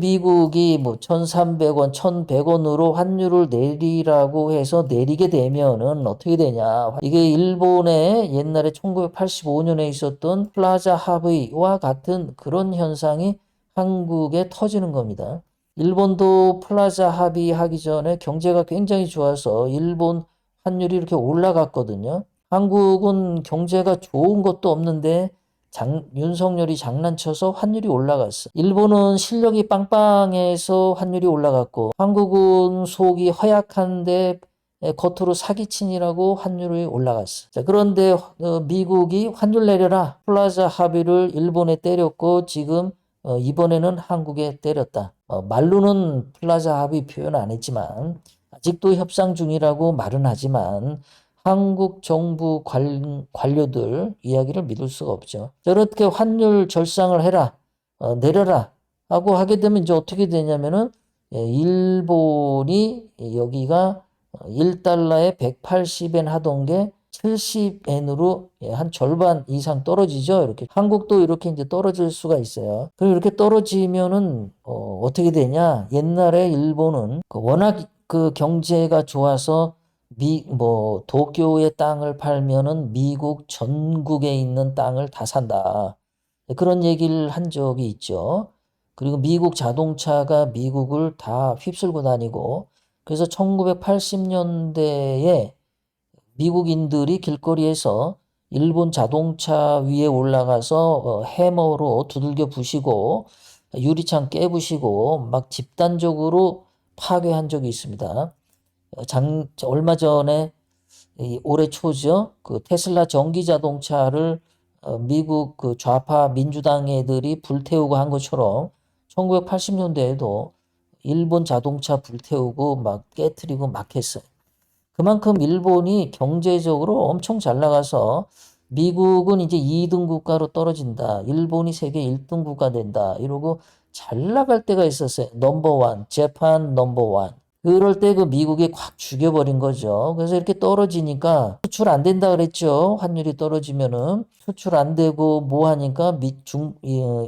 미국이 뭐 1,300원, 1,100원으로 환율을 내리라고 해서 내리게 되면은 어떻게 되냐. 이게 일본의 옛날에 1985년에 있었던 플라자 합의와 같은 그런 현상이 한국에 터지는 겁니다. 일본도 플라자 합의하기 전에 경제가 굉장히 좋아서 일본 환율이 이렇게 올라갔거든요. 한국은 경제가 좋은 것도 없는데 윤석열이 장난쳐서 환율이 올라갔어. 일본은 실력이 빵빵해서 환율이 올라갔고, 한국은 속이 허약한데 겉으로 사기친이라고 환율이 올라갔어. 자, 그런데 미국이 환율 내려라. 플라자 합의를 일본에 때렸고, 지금 이번에는 한국에 때렸다. 말로는 플라자 합의 표현 안 했지만, 아직도 협상 중이라고 말은 하지만, 한국 정부 관료들 이야기를 믿을 수가 없죠. 저렇게 환율 절상을 해라, 내려라 하고 하게 되면 이제 어떻게 되냐면은 일본이 여기가 1달러에 180엔 하던 게 70엔으로 한 절반 이상 떨어지죠. 이렇게 한국도 이렇게 이제 떨어질 수가 있어요. 그럼 이렇게 떨어지면은 어떻게 되냐? 옛날에 일본은 워낙 그 경제가 좋아서 도쿄의 땅을 팔면은 미국 전국에 있는 땅을 다 산다. 그런 얘기를 한 적이 있죠. 그리고 미국 자동차가 미국을 다 휩쓸고 다니고, 그래서 1980년대에 미국인들이 길거리에서 일본 자동차 위에 올라가서 해머로 두들겨 부시고, 유리창 깨부시고, 막 집단적으로 파괴한 적이 있습니다. 얼마 전에 올해 초죠. 그 테슬라 전기 자동차를 미국 그 좌파 민주당 애들이 불태우고 한 것처럼 1980년대에도 일본 자동차 불태우고 막 깨트리고 막 했어요. 그만큼 일본이 경제적으로 엄청 잘 나가서 미국은 이제 2등 국가로 떨어진다. 일본이 세계 1등 국가 된다. 이러고 잘 나갈 때가 있었어요. 넘버원, 재판 넘버원. 그럴 때 그 미국이 확 죽여버린 거죠. 그래서 이렇게 떨어지니까 수출 안 된다 그랬죠. 환율이 떨어지면은 수출 안 되고 뭐 하니까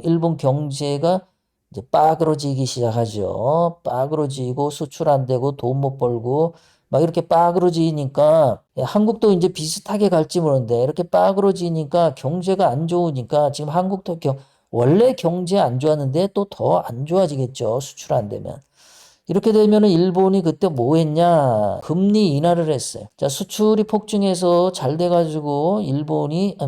일본 경제가 이제 빠그러지기 시작하죠. 빠그러지고 수출 안 되고 돈 못 벌고 막 이렇게 빠그러지니까 한국도 이제 비슷하게 갈지 모르는데 이렇게 빠그러지니까 경제가 안 좋으니까 지금 한국도 원래 경제 안 좋았는데 또 더 안 좋아지겠죠. 수출 안 되면. 이렇게 되면은 일본이 그때 뭐 했냐? 금리 인하를 했어요. 자, 수출이 폭증해서 잘 돼가지고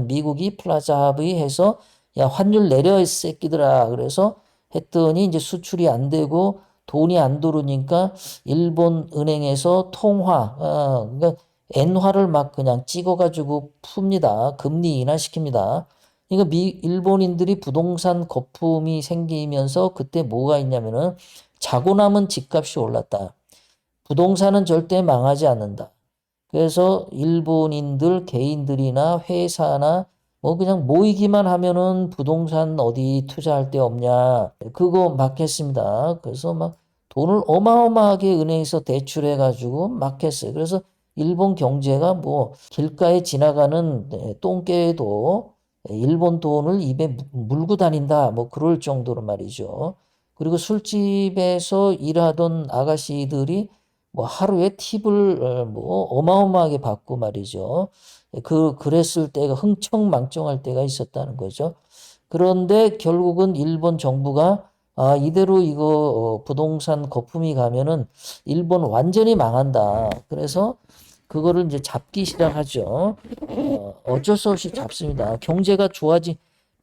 미국이 플라자 합의해서 야, 환율 내려 이 새끼들아. 그래서 했더니 이제 수출이 안 되고 돈이 안 들어오니까 일본 은행에서 그러니까 엔화를 막 그냥 찍어가지고 풉니다. 금리 인하시킵니다. 그러니까 일본인들이 부동산 거품이 생기면서 그때 뭐가 있냐면은 자고 남은 집값이 올랐다. 부동산은 절대 망하지 않는다. 그래서 일본인들 개인들이나 회사나 뭐 그냥 모이기만 하면은 부동산 어디 투자할 데 없냐. 그거 막 했습니다. 그래서 막 돈을 어마어마하게 은행에서 대출해 가지고 막 했어요. 그래서 일본 경제가 뭐 길가에 지나가는 똥개도 일본 돈을 입에 물고 다닌다. 뭐 그럴 정도로 말이죠. 그리고 술집에서 일하던 아가씨들이 뭐 하루에 팁을 뭐 어마어마하게 받고 말이죠. 그랬을 때가 흥청망청할 때가 있었다는 거죠. 그런데 결국은 일본 정부가 이대로 이거 부동산 거품이 가면은 일본 완전히 망한다. 그래서 그거를 이제 잡기 시작하죠. 어쩔 수 없이 잡습니다. 경제가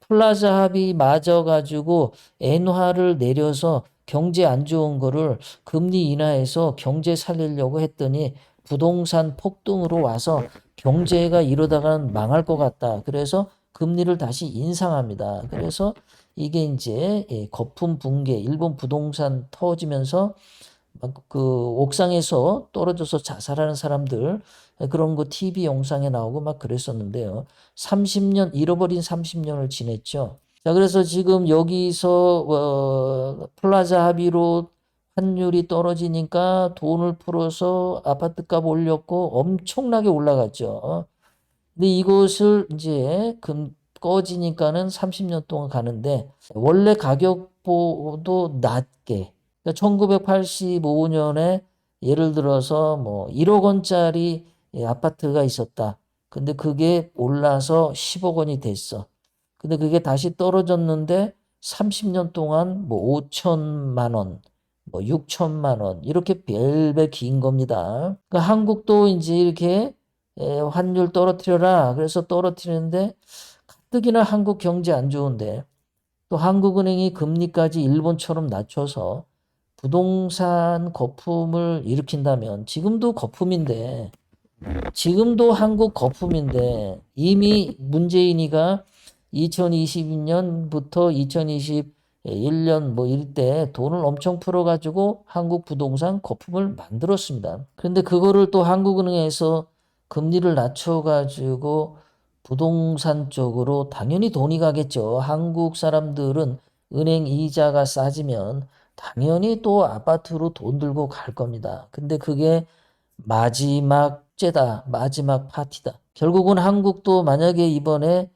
플라자 합의 맞아가지고 엔화를 내려서 경제 안 좋은 거를 금리 인하해서 경제 살리려고 했더니 부동산 폭등으로 와서 경제가 이러다가는 망할 것 같다. 그래서 금리를 다시 인상합니다. 그래서 이게 이제 거품 붕괴, 일본 부동산 터지면서 그 옥상에서 떨어져서 자살하는 사람들 그런 거 TV 영상에 나오고 막 그랬었는데요. 30년 잃어버린 30년을 지냈죠. 자, 그래서 지금 여기서 플라자 합의로 환율이 떨어지니까 돈을 풀어서 아파트값 올렸고 엄청나게 올라갔죠. 근데 이것을 이제 꺼지니까는 30년 동안 가는데 원래 가격 한국보도 낮게. 그러니까 1985년에 예를 들어서 뭐 1억 원짜리 아파트가 있었다. 근데 그게 올라서 10억 원이 됐어. 근데 그게 다시 떨어졌는데 30년 동안 뭐 5천만 원, 뭐 6천만 원 이렇게 별배 긴 겁니다. 그러니까 한국도 이제 이렇게 환율 떨어뜨려라. 그래서 떨어뜨리는데 가뜩이나 한국 경제 안 좋은데 또 한국은행이 금리까지 일본처럼 낮춰서 부동산 거품을 일으킨다면 지금도 한국 거품인데 이미 문재인이가 2022년부터 2021년 뭐 이럴 때 돈을 엄청 풀어가지고 한국 부동산 거품을 만들었습니다. 그런데 그거를 또 한국은행에서 금리를 낮춰가지고 부동산 쪽으로 당연히 돈이 가겠죠. 한국 사람들은 은행 이자가 싸지면 당연히 또 아파트로 돈 들고 갈 겁니다. 근데 그게 마지막 째다, 마지막 파티다. 결국은 한국도 만약에 이번에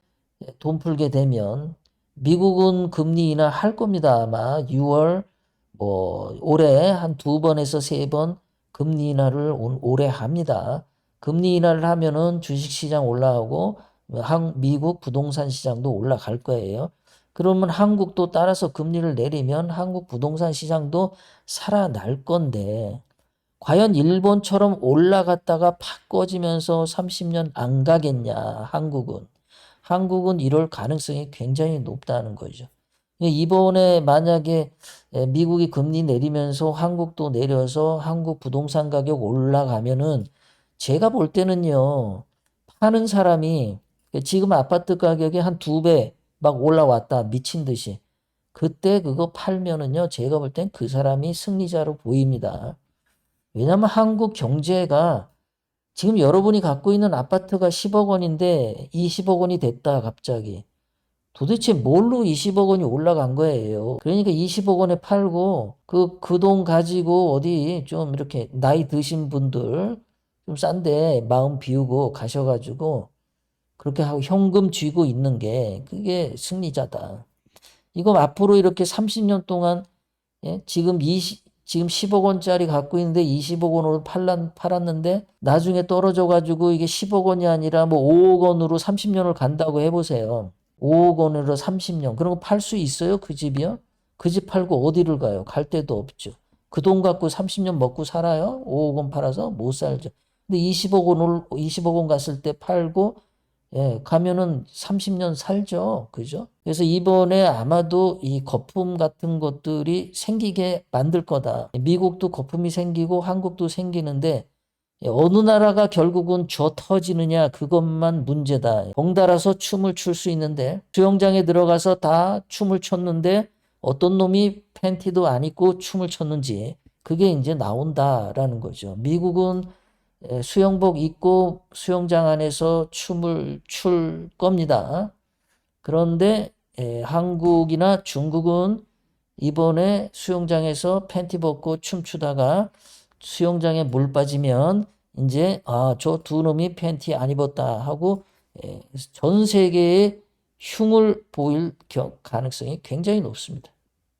돈 풀게 되면 미국은 금리 인하 할 겁니다. 아마 6월 뭐 올해 한 2번에서 3번 금리 인하를 올해 합니다. 금리 인하를 하면은 주식시장 올라가고 미국 부동산 시장도 올라갈 거예요. 그러면 한국도 따라서 금리를 내리면 한국 부동산 시장도 살아날 건데 과연 일본처럼 올라갔다가 팍 꺼지면서 30년 안 가겠냐, 한국은. 한국은 이럴 가능성이 굉장히 높다는 거죠. 이번에 만약에 미국이 금리 내리면서 한국도 내려서 한국 부동산 가격 올라가면은 제가 볼 때는요, 파는 사람이 지금 아파트 가격이 한 2배 막 올라왔다, 미친 듯이. 그때 그거 팔면은요, 제가 볼 땐 그 사람이 승리자로 보입니다. 왜냐하면 한국 경제가 지금 여러분이 갖고 있는 아파트가 10억 원인데 20억 원이 됐다 갑자기. 도대체 뭘로 20억 원이 올라간 거예요. 그러니까 20억 원에 팔고 그 돈 가지고 어디 좀 이렇게 나이 드신 분들 좀 싼데 마음 비우고 가셔가지고 그렇게 하고 현금 쥐고 있는 게 그게 승리자다. 이거 앞으로 이렇게 30년 동안 지금 10억 원짜리 갖고 있는데 20억 원으로 팔았는데 나중에 떨어져가지고 이게 10억 원이 아니라 뭐 5억 원으로 30년을 간다고 해보세요. 5억 원으로 30년. 그런 거 팔 수 있어요? 그 집이요? 그 집 팔고 어디를 가요? 갈 데도 없죠. 그 돈 갖고 30년 먹고 살아요? 5억 원 팔아서 못 살죠. 근데 20억 원 갔을 때 팔고 가면은 30년 살죠. 그죠? 그래서 이번에 아마도 이 거품 같은 것들이 생기게 만들 거다. 미국도 거품이 생기고 한국도 생기는데 어느 나라가 결국은 쥐어 터지느냐 그것만 문제다. 덩달아서 춤을 출 수 있는데 수영장에 들어가서 다 춤을 췄는데 어떤 놈이 팬티도 안 입고 춤을 췄는지 그게 이제 나온다라는 거죠. 미국은 수영복 입고 수영장 안에서 춤을 출 겁니다. 그런데 한국이나 중국은 이번에 수영장에서 팬티 벗고 춤추다가 수영장에 물 빠지면 이제 저 두 놈이 팬티 안 입었다 하고 전 세계에 흉을 보일 가능성이 굉장히 높습니다.